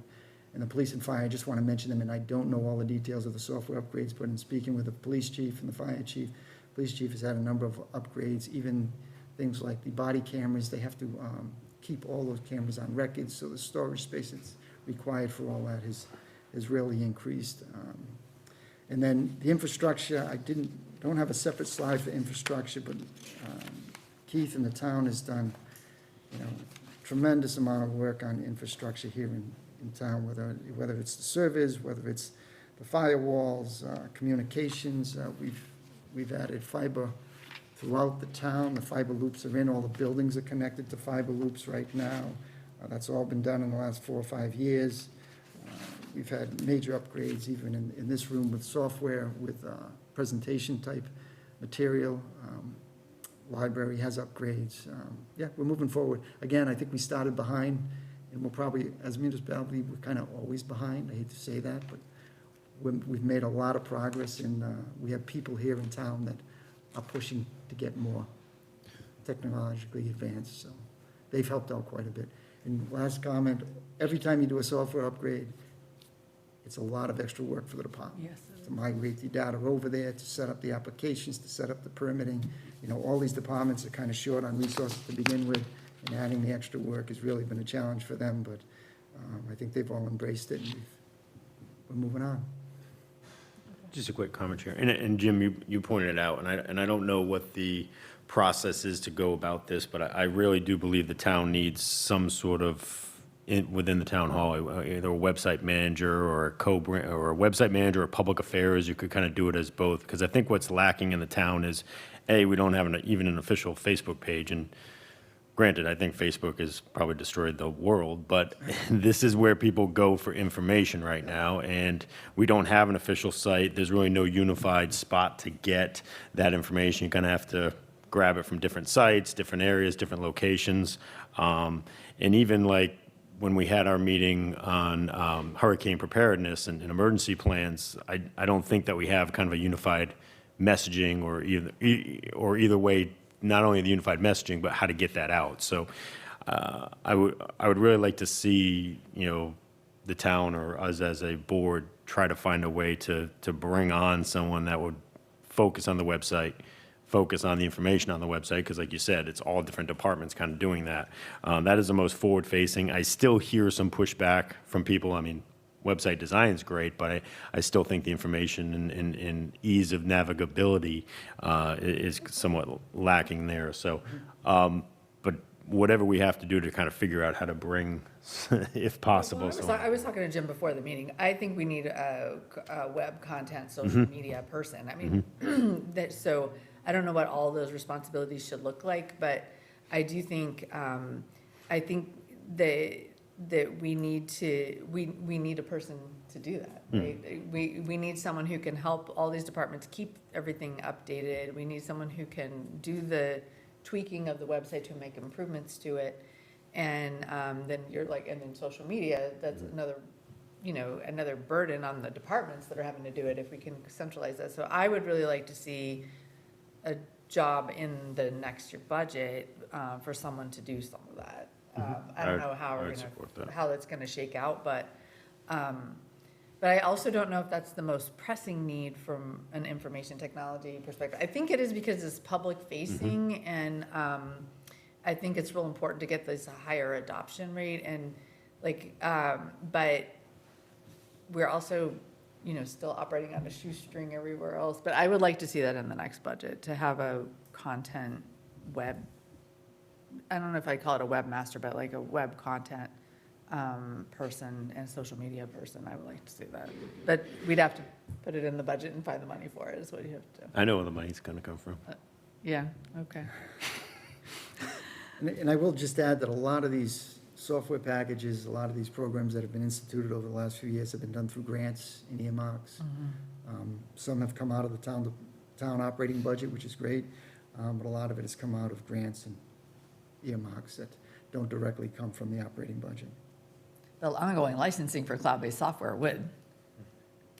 Speaker 6: And the police and fire, I just want to mention them, and I don't know all the details of the software upgrades, but in speaking with the police chief and the fire chief, police chief has had a number of upgrades, even things like the body cameras. They have to keep all those cameras on record, so the storage space that's required for all that has really increased. And then the infrastructure, I don't have a separate slide for infrastructure, but Keith and the town has done, tremendous amount of work on infrastructure here in town, whether it's the servers, whether it's the firewalls, communications. We've added fiber throughout the town. The fiber loops are in. All the buildings are connected to fiber loops right now. That's all been done in the last 4 or 5 years. We've had major upgrades even in this room with software, with presentation type material. Library has upgrades. Yeah, we're moving forward. Again, I think we started behind, and we'll probably, as a municipality, we're kind of always behind. I hate to say that, but we've made a lot of progress, and we have people here in town that are pushing to get more technologically advanced, so they've helped out quite a bit. And last comment, every time you do a software upgrade, it's a lot of extra work for the department.
Speaker 1: Yes.
Speaker 6: To migrate the data over there, to set up the applications, to set up the permitting. All these departments are kind of short on resources to begin with, and adding the extra work has really been a challenge for them, but I think they've all embraced it, and we're moving on.
Speaker 4: Just a quick comment here, and Jim, you pointed it out, and I don't know what the process is to go about this, but I really do believe the town needs some sort of, within the town hall, either a website manager or a website manager or public affairs. You could kind of do it as both, because I think what's lacking in the town is, we don't have even an official Facebook page, and granted, I think Facebook has probably destroyed the world, but this is where people go for information right now, and we don't have an official site. There's really no unified spot to get that information. You kind of have to grab it from different sites, different areas, different locations, and even like when we had our meeting on hurricane preparedness and emergency plans, I don't think that we have kind of a unified messaging or either way, not only the unified messaging, but how to get that out. So I would really like to see, the town or us as a board try to find a way to bring on someone that would focus on the website, focus on the information on the website, because like you said, it's all different departments kind of doing that. That is the most forward-facing. I still hear some pushback from people. I mean, website design is great, but I still think the information and ease of navigability is somewhat lacking there. So, but whatever we have to do to kind of figure out how to bring, if possible.
Speaker 2: I was talking to Jim before the meeting. I think we need a web content, social media person. I mean, so I don't know what all those responsibilities should look like, but I do think, that we need a person to do that, right? We need someone who can help all these departments keep everything updated. We need someone who can do the tweaking of the website to make improvements to it. And then and then social media, that's another burden on the departments that are having to do it if we can centralize that. So I would really like to see a job in the next year budget for someone to do some of that. I don't know how that's gonna shake out, but I also don't know if that's the most pressing need from an information technology perspective. I think it is because it's public facing, and I think it's real important to get this higher adoption rate, and but we're also, still operating on a shoestring everywhere else. But I would like to see that in the next budget, to have a content web, I don't know if I call it a webmaster, but like a web content person and social media person. I would like to see that. But we'd have to put it in the budget and find the money for it, is what you have to do.
Speaker 4: I know where the money's going to come from.
Speaker 2: Yeah, okay.
Speaker 6: And I will just add that a lot of these software packages, a lot of these programs that have been instituted over the last few years have been done through grants and earmarks. Some have come out of the town operating budget, which is great, but a lot of it has come out of grants and earmarks that don't directly come from the operating budget.
Speaker 2: The ongoing licensing for cloud-based software would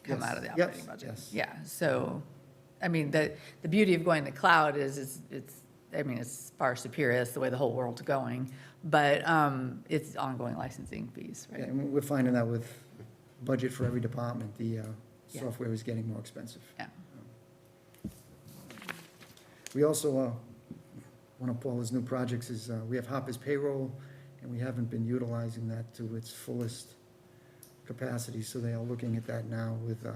Speaker 2: come
Speaker 6: Yes.
Speaker 2: out of the
Speaker 6: Yep.
Speaker 2: operating budget.
Speaker 6: Yes.
Speaker 2: Yeah, so, I mean, the beauty of going to cloud is I mean, it's far superior, that's the way the whole world's going, but it's ongoing licensing fees,
Speaker 6: Yeah,
Speaker 2: right?
Speaker 6: and we're finding that with budget for every department, the
Speaker 2: Yeah.
Speaker 6: software is getting more expensive.
Speaker 2: Yeah.
Speaker 6: We also, one of Paula's new projects is, we have Hopper's payroll, and we haven't been utilizing that to its fullest capacity, so they are looking at that now with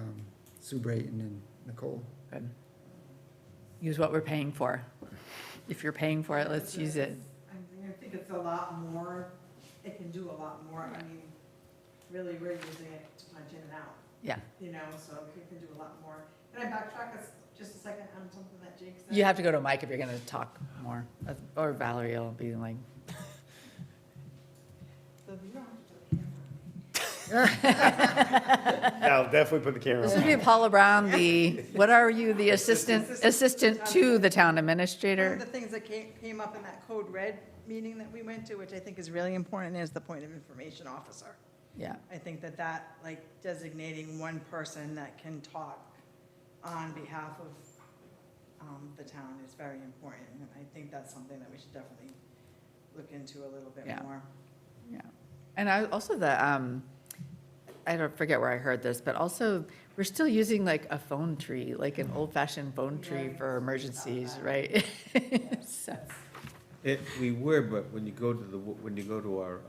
Speaker 6: Sue Brayton and Nicole.
Speaker 2: Good. Use what we're paying for. If you're paying for it, let's use it.
Speaker 1: I think it's a lot more, it can do a lot more. I mean, really, we're using it to punch in and out,
Speaker 2: Yeah.
Speaker 1: you know, so it can do a lot more. Can I backtrack just a second on something that Jake said?
Speaker 2: You have to go to Mike if you're gonna talk more, or Valerie will be like,
Speaker 1: So you don't have to do the camera.
Speaker 4: I'll definitely put the camera
Speaker 2: this
Speaker 4: on.
Speaker 2: would be Paula Brown, what are you, the assistant to the town
Speaker 1: One
Speaker 2: administrator?
Speaker 1: of the things that came up in that Code Red meeting that we went to, which I think is really important, is the point of information officer.
Speaker 2: Yeah,
Speaker 1: I think that, like, designating one person that can talk on behalf of the town is very important. And I think that's something that we should definitely look into a little bit
Speaker 2: Yeah.
Speaker 1: more.
Speaker 2: yeah. And also I don't forget where I heard this, but also, we're still using like a phone tree, like an old-fashioned phone tree for emergencies, right? So,
Speaker 5: We were, but when you go to our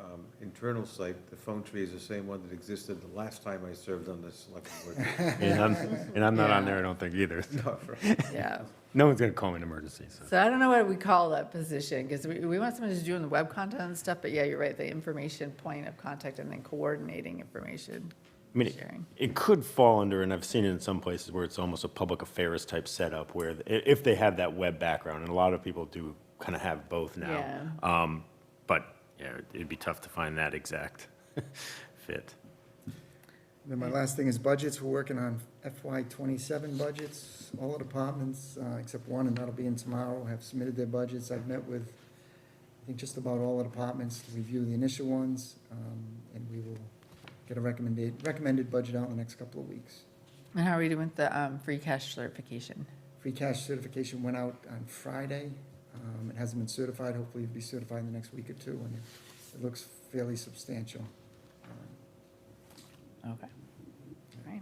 Speaker 5: internal site, the phone tree is the same one that existed the last time I served on the select board.
Speaker 4: And I'm not on there, I don't think either.
Speaker 5: No, right.
Speaker 2: yeah.
Speaker 4: No one's gonna call me an emergency, so.
Speaker 2: So I don't know what we call that position, because we want someone who's doing the web content and stuff, but yeah, you're right, the information point of contact and then coordinating information
Speaker 4: I mean,
Speaker 2: sharing.
Speaker 4: it could fall under, and I've seen it in some places where it's almost a public affairs type setup, where if they have that web background, and a lot of people do kind of have both now.
Speaker 2: Yeah.
Speaker 4: But, yeah, it'd be tough to find that exact fit.
Speaker 6: Then my last thing is budgets. We're working on FY '27 budgets. All the departments, except one, and that'll be in tomorrow, have submitted their budgets. I've met with, I think, just about all the departments to review the initial ones, and we will get a recommended budget out in the next couple of weeks.
Speaker 2: And how are we doing with the free cash certification?
Speaker 6: Free cash certification went out on Friday. It hasn't been certified. Hopefully it'll be certified in the next week or two, and it looks fairly substantial.
Speaker 2: Okay. All right.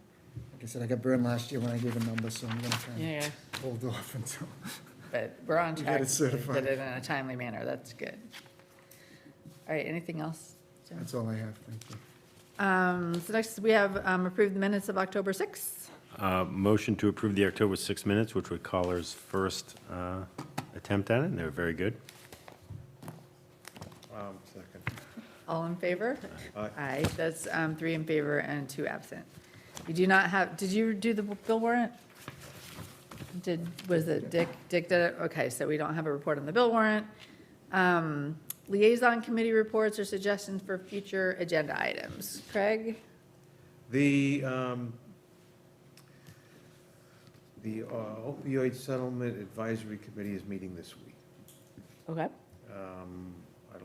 Speaker 6: Like I said, I got burned last year when I gave a number, so I'm gonna try and
Speaker 2: Yeah,
Speaker 6: hold off until.
Speaker 2: but we're on
Speaker 6: We
Speaker 2: track.
Speaker 6: get it
Speaker 2: to
Speaker 6: certified.
Speaker 2: Get it in a timely manner, that's good. All right, anything else? Jim?
Speaker 6: That's all I have. Thank you.
Speaker 2: So next, we have approved the minutes of October 6th.
Speaker 4: Motion to approve the October 6 minutes, which were Caller's first attempt at it, and they were very good.
Speaker 5: Second.
Speaker 2: All in favor?
Speaker 5: Aye.
Speaker 2: Aye, that's 3 in favor and 2 absent. You do not have, did you do the bill warrant? Was it Dick? Dick did it? Okay, so we don't have a report on the bill warrant. Liaison committee reports or suggestions for future agenda items. Craig?
Speaker 5: The opioid settlement advisory committee is meeting this week.
Speaker 2: Okay.
Speaker 5: I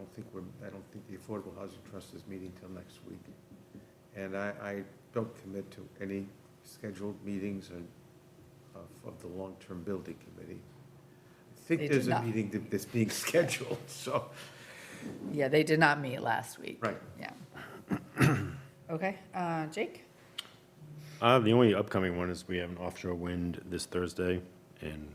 Speaker 5: don't think the Affordable Housing Trust is meeting till next week. And I don't commit to any scheduled meetings of the long-term building committee. I
Speaker 2: They
Speaker 5: think
Speaker 2: did
Speaker 5: there's a
Speaker 2: not.
Speaker 5: meeting that's being scheduled, so.
Speaker 2: Yeah, they did not meet last week.
Speaker 5: Right.
Speaker 2: Yeah. Okay, Jake?
Speaker 4: The only upcoming one is we have an offshore wind this Thursday, and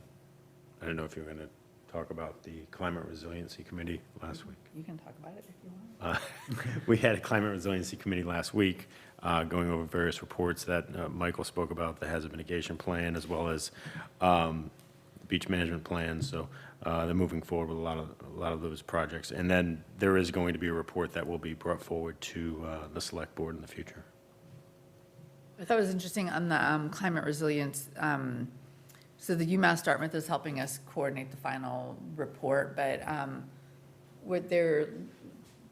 Speaker 4: I don't know if you're going to talk about the Climate Resiliency Committee last week.
Speaker 2: You can talk about it if you want.
Speaker 4: We had a Climate Resiliency Committee last week, going over various reports that Michael spoke about, the hazard mitigation plan, as well as beach management plan. So they're moving forward with a lot of those projects. And then there is going to be a report that will be brought forward to the select board in the future.
Speaker 2: I thought it was interesting on the climate resilience. So the UMass Dartmouth is helping us coordinate the final report, but what they're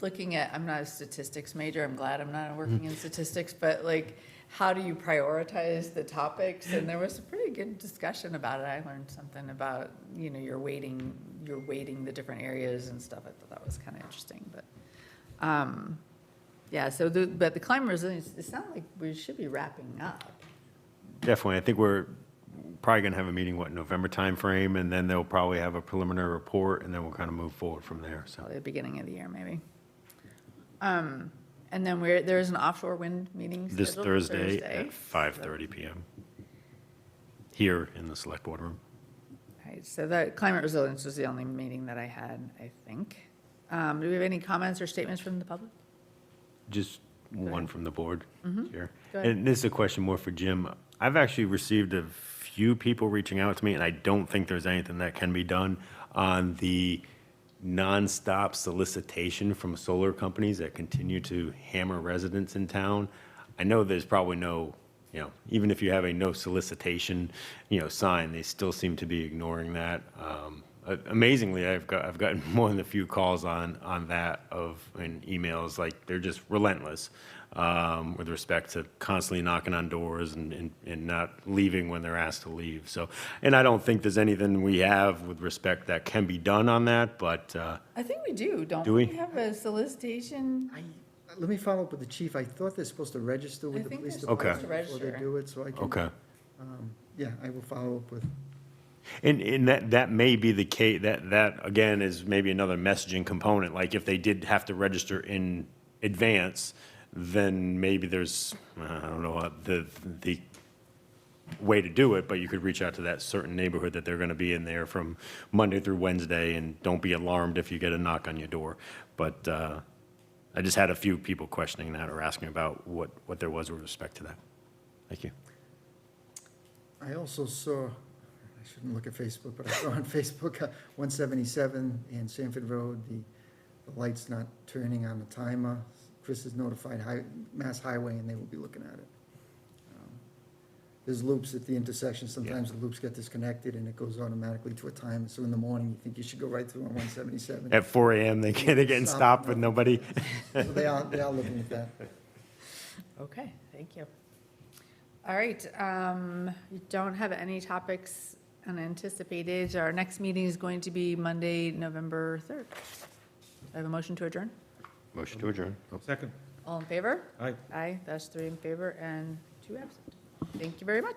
Speaker 2: looking at, I'm not a statistics major, I'm glad I'm not working in statistics, but like, how do you prioritize the topics? And there was a pretty good discussion about it. I learned something about, you're weighting the different areas and stuff. I thought that was kind of interesting, but, yeah, so but the climate resilience, it sounds like we should be wrapping up.
Speaker 4: Definitely. I think we're probably going to have a meeting, November timeframe, and then they'll probably have a preliminary report, and then we'll kind of move forward from there, so.
Speaker 2: Probably the beginning of the year, maybe. And then there's an offshore wind meeting
Speaker 4: This
Speaker 2: scheduled
Speaker 4: Thursday at 5:30 PM here in the select board room.
Speaker 2: Right, so that climate resilience was the only meeting that I had, I think. Do we have any comments or statements from the public?
Speaker 4: Just one from the board here.
Speaker 2: Go ahead.
Speaker 4: And this is a question more for Jim. I've actually received a few people reaching out to me, and I don't think there's anything that can be done on the nonstop solicitation from solar companies that continue to hammer residents in town. I know there's probably no, even if you have a no solicitation, sign, they still seem to be ignoring that. Amazingly, I've gotten more than a few calls on that and emails, like they're just relentless with respect to constantly knocking on doors and not leaving when they're asked to leave. So, and I don't think there's anything we have with respect that can be done on that, but
Speaker 2: I think we do, don't
Speaker 4: Do
Speaker 2: we?
Speaker 4: we?
Speaker 2: Have a solicitation?
Speaker 6: Let me follow up with the chief. I thought they're supposed to register
Speaker 2: I
Speaker 6: with the
Speaker 2: think
Speaker 6: police
Speaker 2: they're
Speaker 6: department
Speaker 2: supposed to
Speaker 6: before they
Speaker 2: register.
Speaker 6: do it, so I can.
Speaker 4: okay.
Speaker 6: Yeah, I will follow up with.
Speaker 4: And that may be the case, that again is maybe another messaging component, like if they did have to register in advance, then maybe there's, I don't know, the way to do it, but you could reach out to that certain neighborhood that they're gonna be in there from Monday through Wednesday, and don't be alarmed if you get a knock on your door. But I just had a few people questioning that or asking about what there was with respect to that. Thank you.
Speaker 6: I also saw, I shouldn't look at Facebook, but I saw on Facebook, 177 and Sanford Road, the light's not turning on the timer. Chris has notified Mass Highway, and they will be looking at it. There's loops at the intersection. Sometimes the loops get disconnected, and it goes automatically to a timer. So in the morning, you think you should go right through on 177.
Speaker 4: At 4 AM, they're getting stopped with nobody.
Speaker 6: So they are looking at that.
Speaker 2: Okay, thank you. All right, you don't have any topics unanticipated. Our next meeting is going to be Monday, November 3rd. I have a motion to adjourn.
Speaker 4: Motion to adjourn.
Speaker 5: Second.
Speaker 2: All in favor?
Speaker 5: Aye.
Speaker 2: Aye, that's 3 in favor and 2 absent. Thank you very much.